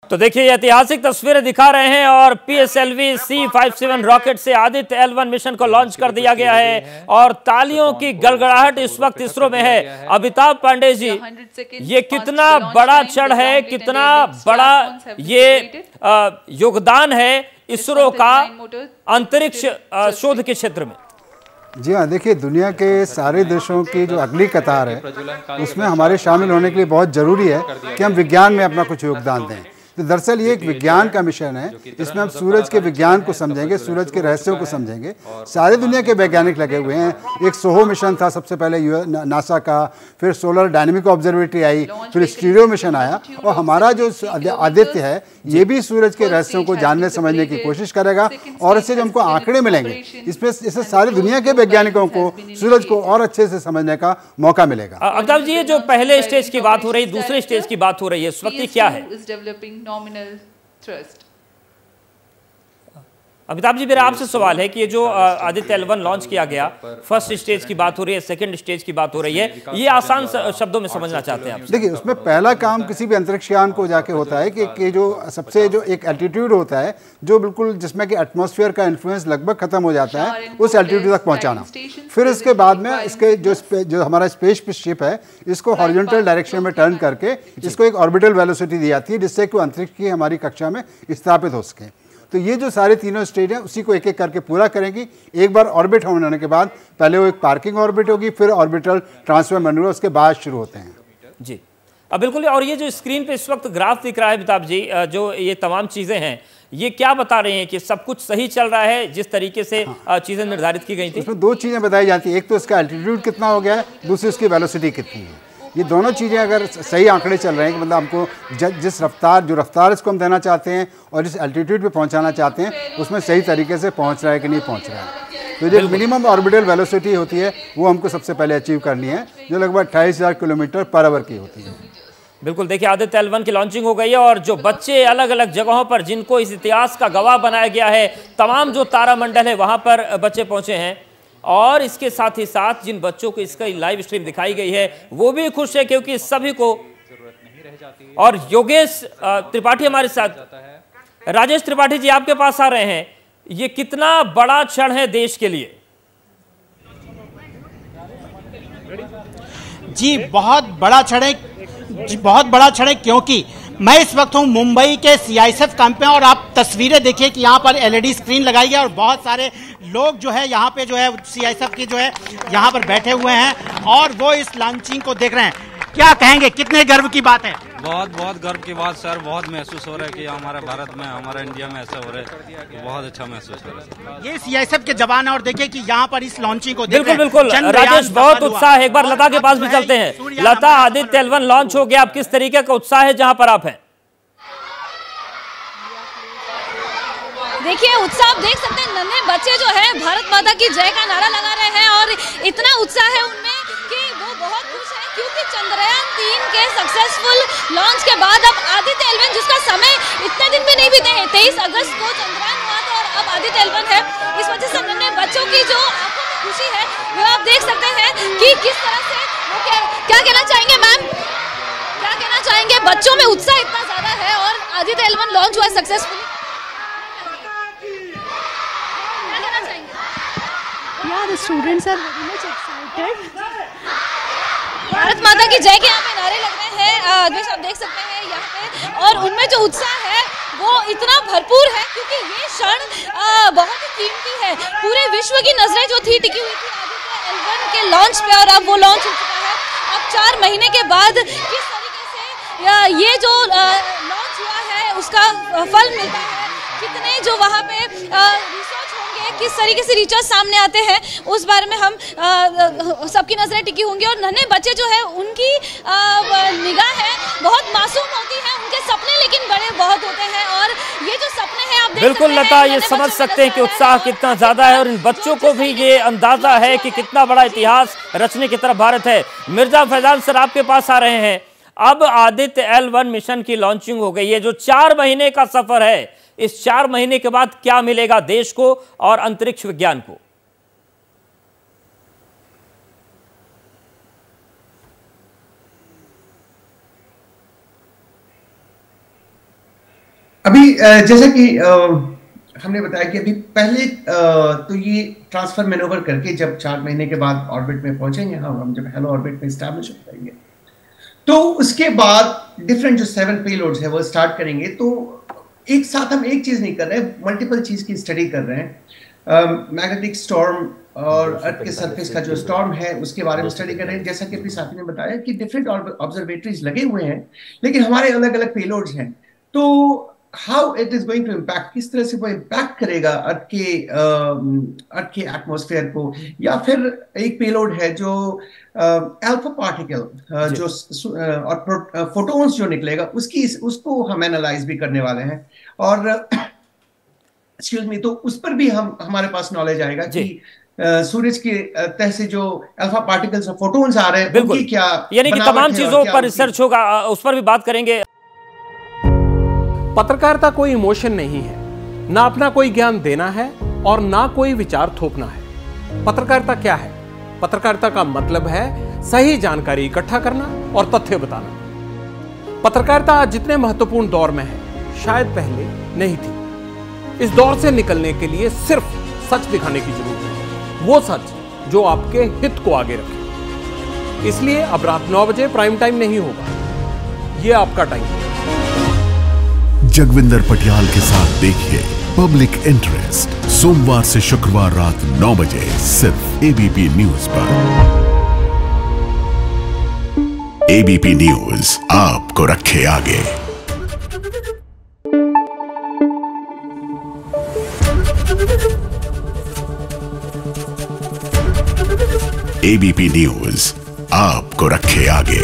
तो देखिए ये ऐतिहासिक तस्वीरें दिखा रहे हैं और पीएसएलवी C-57 रॉकेट से आदित्य L1 मिशन को लॉन्च कर दिया गया है और तालियों की गड़गड़ाहट इस वक्त इसरो में है। अमिताभ पांडे जी, ये कितना बड़ा क्षण है, कितना बड़ा ये योगदान है इसरो का अंतरिक्ष शोध के क्षेत्र में। जी हाँ, देखिए दुनिया के सारे देशों की जो अगली कतार है उसमें हमारे शामिल होने के लिए बहुत ज़रूरी है कि हम विज्ञान में अपना कुछ योगदान दें। तो दरअसल ये एक विज्ञान का मिशन है, इसमें हम सूरज के विज्ञान को समझेंगे, सूरज के रहस्यों को समझेंगे। सारे दुनिया के वैज्ञानिक लगे हुए हैं। एक सोहो मिशन था सबसे पहले नासा का, फिर सोलर डायनेमिक ऑब्जर्वेटरी आई, फिर स्टीरियो मिशन आया और हमारा जो आदित्य है ये भी सूरज के रहस्यों को जानने समझने की कोशिश करेगा और इससे जो हमको आंकड़े मिलेंगे इससे सारी दुनिया के वैज्ञानिकों को सूरज को और अच्छे से समझने का मौका मिलेगा। अमिताभ जी, ये जो पहले स्टेज की बात हो रही, दूसरे स्टेज की बात हो रही है, इस वक्त ये क्या है? Nominal thrust. अमिताभ जी, मेरा आपसे सवाल है कि ये जो आदित्य L1 लॉन्च किया गया, फर्स्ट स्टेज की बात हो रही है, सेकंड स्टेज की बात हो रही है, ये आसान शब्दों में समझना चाहते हैं आप? देखिए, उसमें पहला काम किसी भी अंतरिक्ष यान को जाके होता है कि जो सबसे जो एक एल्टीट्यूड होता है जो बिल्कुल जिसमें कि एटमॉस्फेयर का इन्फ्लुएंस लगभग खत्म हो जाता है, उस एल्टीट्यूड तक पहुंचाना। फिर इसके बाद में इसके जो हमारा स्पेस शिप है इसको हॉरिजॉन्टल डायरेक्शन में टर्न करके इसको एक ऑर्बिटल वेलोसिटी दी जाती है जिससे कि अंतरिक्ष की हमारी कक्षा में स्थापित हो सके। तो ये जो सारे तीनों स्टेज हैं उसी को एक एक करके पूरा करेंगी। एक बार ऑर्बिट होने के बाद पहले वो एक पार्किंग ऑर्बिट होगी, फिर ऑर्बिटल ट्रांसफर मैन्यूवर, उसके बाद शुरू होते हैं। जी बिल्कुल। और ये जो स्क्रीन पे इस वक्त ग्राफ दिख रहा है अमिताभ जी, जो ये तमाम चीज़ें हैं ये क्या बता रहे हैं कि सब कुछ सही चल रहा है जिस तरीके से चीज़ें निर्धारित की गई थी? उसमें दो चीज़ें बताई जाती हैं, एक तो इसका एल्टीट्यूड कितना हो गया है, दूसरी उसकी वेलोसिटी कितनी है। ये दोनों चीज़ें अगर सही आंकड़े चल रहे हैं कि मतलब हमको जिस रफ्तार इसको हम देना चाहते हैं और जिस एल्टीट्यूड पे पहुंचाना चाहते हैं उसमें सही तरीके से पहुंच रहा है कि नहीं पहुंच रहा है। तो जो मिनिमम ऑर्बिटल वेलोसिटी होती है वो हमको सबसे पहले अचीव करनी है, जो लगभग 28,000 किलोमीटर पर आवर की होती है। बिल्कुल। देखिए आदित्य L1 की लॉन्चिंग हो गई है और जो बच्चे अलग अलग जगहों पर जिनको इस इतिहास का गवाह बनाया गया है, तमाम जो तारामंडल है वहाँ पर बच्चे पहुँचे हैं और इसके साथ ही साथ जिन बच्चों को इसका लाइव स्ट्रीम दिखाई गई है वो भी खुश है क्योंकि सभी को और योगेश त्रिपाठी हमारे साथ। राजेश त्रिपाठी जी, आपके पास आ रहे हैं, ये कितना बड़ा क्षण है देश के लिए? जी बहुत बड़ा क्षण है, बहुत बड़ा क्षण है क्योंकि मैं इस वक्त हूँ मुंबई के CISF कैंप में और आप तस्वीरें देखिए कि यहाँ पर LED स्क्रीन लगाई है और बहुत सारे लोग जो है यहाँ पे जो है CISF की जो है यहाँ पर बैठे हुए हैं और वो इस लॉन्चिंग को देख रहे हैं। क्या कहेंगे, कितने गर्व की बात है? बहुत गर्व की बात सर, बहुत महसूस हो रहा है कि हमारे भारत में, हमारे इंडिया में ऐसा हो रहा है, बहुत अच्छा महसूस हो रहा है। ये CISF के जवान है और देखिए कि यहाँ पर इस लॉन्चिंग को बिल्कुल राजेश, बहुत उत्साह है। एक बार लता के पास भी चलते हैं। लता, आदित्य L1 लॉन्च हो गया, अब किस तरीके का उत्साह है जहाँ पर आप हैं? देखिए उत्साह आप देख सकते हैं, नन्हे बच्चे जो है भारत माता की जय का नारा लगा रहे हैं और इतना उत्साह है उनमें कि वो बहुत खुश है क्योंकि चंद्रयान 3 के सक्सेसफुल लॉन्च के बाद अब आदित्य L1 जिसका समय इतने दिन में नहीं बीते हैं, 23 अगस्त को चंद्रयान हुआ था और अब आदित्य L1 है। इस वजह से नन्हे बच्चों की जो आंखों में खुशी है वो आप देख सकते हैं कि किस तरह से वो क्या कहना चाहेंगे मैम, क्या कहना चाहेंगे? बच्चों में उत्साह इतना ज्यादा है और आदित्य L1 लॉन्च हुआ successfully, Yeah, the students are very much excited. Bharat माता की जय के यहाँ पे नारे लग रहे हैं, अग्निश आप देख सकते हैं यहाँ पे, और उनमें जो उत्साह है वो इतना भरपूर है क्योंकि ये क्षण बहुत ही कीमती है। पूरे विश्व की नजरें जो थी टिकी हुई थी आदित्य L1 के लॉन्च पे और अब वो लॉन्च हो चुका है। अब 4 महीने के बाद किस तरीके से ये जो लॉन्च हुआ है उसका फल मिलता है, कितने जो वहाँ पे रिसर्च होंगे, किस तरीके से रिसर्च सामने आते हैं, उस बारे में हम सबकी नजरें टिकी होंगी। और नन्हे बच्चे जो है उनकी निगाह है बहुत मासूम होती है, उनके सपने लेकिन बड़े बहुत होते हैं और ये जो सपने हैं आप बिल्कुल लता, ये समझ सकते हैं कि उत्साह कितना ज्यादा है और इन बच्चों को भी ये अंदाजा है कि कितना बड़ा इतिहास रचने की तरफ भारत है। मिर्जा फैजान सर आपके पास आ रहे हैं। अब आदित्य L1 मिशन की लॉन्चिंग हो गई है, जो 4 महीने का सफर है, इस 4 महीने के बाद क्या मिलेगा देश को और अंतरिक्ष विज्ञान को? जैसा कि हमने बताया कि अभी पहले तो ये ट्रांसफर मैनोवर करके जब 4 महीने के बाद ऑर्बिट में पहुंचेंगे, हम जब हेलो ऑर्बिट में स्टैब्लिश हो जाएंगे, तो उसके बाद डिफरेंट जो 7 पेलोड्स है वो स्टार्ट करेंगे। तो एक साथ हम एक चीज नहीं कर रहे हैं, मल्टीपल चीज की स्टडी कर रहे हैं। मैग्नेटिक स्टॉर्म और अर्थ के सरफेस का जो स्टॉर्म है उसके बारे में स्टडी कर रहे हैं। जैसा कि अभी साथी ने बताया कि डिफरेंट ऑब्जर्वेटरीज लगे हुए हैं, लेकिन हमारे अलग अलग पेलोड्स हैं। तो how it is going to impact, किस तरह से वो इम्पैक्ट करेगा अर्थ के एटमॉस्फेयर को, या फिर एक पेलोड है जो अल्फा पार्टिकल जो और फोटोन्स जो निकलेगा उसको हम एनालाइज भी करने वाले हैं। और एक्सक्यूज मी, तो उस पर भी हमारे पास नॉलेज आएगा कि सूरज के तह से जो अल्फा पार्टिकल्स और फोटोन्स आ रहे हैं उनकी क्या, यानी कि तमाम चीजों पर रिसर्च होगा, उस पर भी बात करेंगे। पत्रकारिता कोई इमोशन नहीं है, ना अपना कोई ज्ञान देना है और ना कोई विचार थोपना है। पत्रकारिता क्या है? पत्रकारिता का मतलब है सही जानकारी इकट्ठा करना और तथ्य बताना। पत्रकारिता आज जितने महत्वपूर्ण दौर में है, शायद पहले नहीं थी। इस दौर से निकलने के लिए सिर्फ सच दिखाने की जरूरत है, वो सच जो आपके हित को आगे रखे। इसलिए अब रात 9 बजे प्राइम टाइम नहीं होगा, ये आपका टाइम है। जगविंदर पटियाल के साथ देखिए पब्लिक इंटरेस्ट, सोमवार से शुक्रवार रात 9 बजे सिर्फ एबीपी न्यूज पर। एबीपी न्यूज आपको रखे आगे। एबीपी न्यूज आपको रखे आगे।